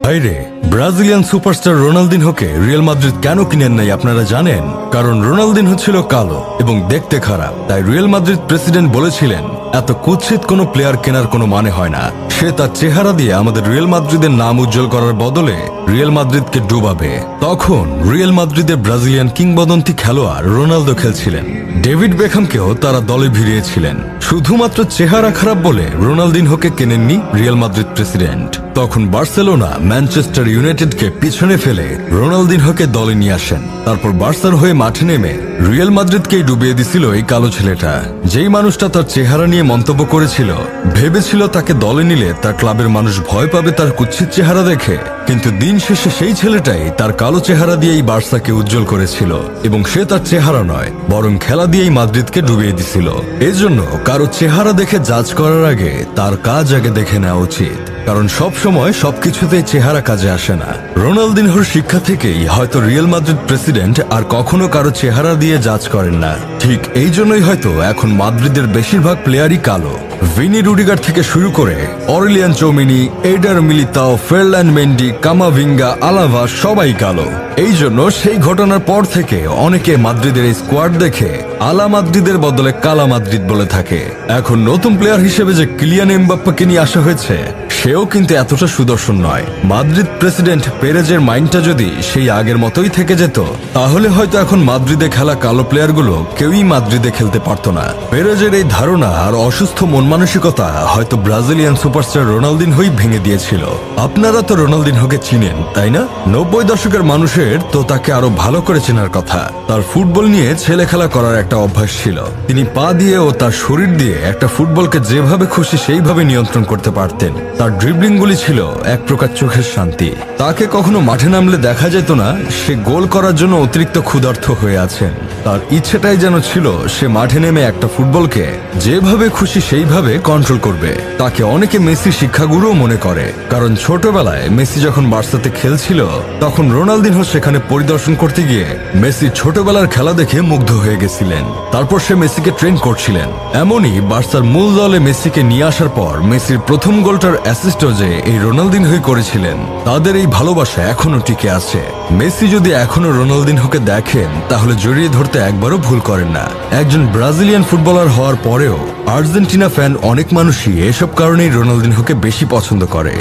ভাইরে, Brazilian superstar রোনালদিনহোকে Real Madrid কেন কিনেন নাই আপনারা জানেন? কারণ রোনালদিনহো ছিল কালো এবং দেখতে খারাপ, তাই রিয়াল মাদ্রিদ প্রেসিডেন্ট বলেছিলেন এত কুৎসিত কোনো প্লেয়ার কেনার কোনো মানে হয় না। সে তার চেহারা দিয়ে আমাদের রিয়াল মাদ্রিদের নাম উজ্জ্বল করার বদলে রিয়াল মাদ্রিদকে ডুবাবে। তখন রিয়াল মাদ্রিদের ব্রাজিলিয়ান কিংবদন্তি খেলোয়াড় রোনালদো খেলছিলেন। ডেভিড বেকহামকেও তারা দলে ভিড়িয়েছিলেন। শুধুমাত্র চেহারা খারাপ বলে রোনালদিনহোকে কেনেননি রিয়াল মাদ্রিদ প্রেসিডেন্ট। তখন বার্সেলোনা ম্যানচেস্টার ইউনাইটেডকে পিছনে ফেলে রোনালদিনহোকে দলে নিয়ে আসেন। তারপর বার্সার হয়ে মাঠে নেমে রিয়াল মাদ্রিদকেই ডুবিয়ে দিছিল এই কালো ছেলেটা। যেই মানুষটা তার চেহারা নিয়ে মন্তব্য করেছিল, ভেবেছিল তাকে দলে নিলে তার ক্লাবের মানুষ ভয় পাবে তার কুৎসিত চেহারা দেখে, কিন্তু দিন শেষে সেই ছেলেটাই তার কালো চেহারা দিয়েই বার্সাকে উজ্জ্বল করেছিল এবং সে তার চেহারা নয় বরং খেলা দিয়েই মাদ্রিদকে ডুবিয়ে দিছিল। এজন্য কারো চেহারা দেখে জাজ করার আগে তার কাজ আগে দেখে নেওয়া উচিত, কারণ সব সময় সবকিছুতেই চেহারা কাজে আসে না। রোনালদিনহোর শিক্ষা থেকেই হয়তো রিয়াল মাদ্রিদ প্রেসিডেন্ট আর কখনো কারো চেহারা দিয়ে জাজ করেন না। ঠিক এই জন্যই হয়তো এখন মাদ্রিদের বেশিরভাগ প্লেয়ারই কালো। ভিনি রুডিগার থেকে শুরু করে Aurelien Tchouameni, Eder Militao, Ferland Mendy, Camavinga, Alaba সবাই কালো। এই জন্য সেই ঘটনার পর থেকে অনেকে মাদ্রিদের এই স্কোয়াড দেখে আলা মাদ্রিদের বদলে কালা মাদ্রিদ বলে থাকে। এখন নতুন প্লেয়ার হিসেবে যে কিলিয়ান এমবাপ্পেকে নিয়ে আসা হয়েছে, সেও কিন্তু এতটা সুদর্শন নয়। মাদ্রিদ প্রেসিডেন্ট পেরেজের মাইন্ডটা যদি সেই আগের মতোই থেকে যেত, তাহলে হয়তো এখন মাদ্রিদে খেলা কালো প্লেয়ারগুলো কেউই মাদ্রিদে খেলতে পারতো না। পেরেজের এই ধারণা আর অসুস্থ মন মানসিকতা হয়তো ব্রাজিলিয়ান সুপারস্টার রোনালদিনহোই ভেঙে দিয়েছিল। আপনারা তো রোনালদিনহোকে চিনেন, তাই না? 90 দশকের মানুষের তো তাকে আরো ভালো করে চেনার কথা। তার ফুটবল নিয়ে ছেলে খেলা করার একটা অভ্যাস ছিল। তিনি পা দিয়ে ও তার শরীর দিয়ে একটা ফুটবলকে যেভাবে খুশি সেইভাবে নিয়ন্ত্রণ করতে পারতেন। তার ড্রিবলিং গুলি ছিল এক প্রকার চোখের শান্তি। তাকে কখনো মাঠে নামলে দেখা যেত না সে গোল করার জন্য অতিরিক্ত ক্ষুধার্ত হয়ে আছেন। তার ইচ্ছেটাই যেন ছিল সে মাঠে নেমে একটা ফুটবলকে যেভাবে খুশি সেইভাবে কন্ট্রোল করবে। তাকে অনেকে মেসি শিক্ষাগুরুও মনে করে, কারণ ছোটবেলায় মেসি যখন বার্সাতে খেলছিল তখন রোনালদিনহো সেখানে পরিদর্শন করতে গিয়ে মেসি ছোটবেলার খেলা দেখে মুগ্ধ হয়ে গেছিলেন। তারপর সে মেসিকে ট্রেন করছিলেন। এমনই বার্সার মূল দলে মেসিকে নিয়ে আসার পর মেসির প্রথম গোলটার অ্যাসিস্টও যে এই রোনালদিনহোই করেছিলেন। তাদের এই ভালোবাসা এখনো টিকে আছে। মেসি যদি এখনো রোনালদিনহোকে দেখেন তাহলে জড়িয়ে ধরতে একবারও ভুল করেন না। একজন ব্রাজিলিয়ান ফুটবলার হওয়ার পরেও আর্জেন্টিনা ফ্যান অনেক মানুষই এসব কারণেই রোনালদিনহোকে বেশি পছন্দ করে।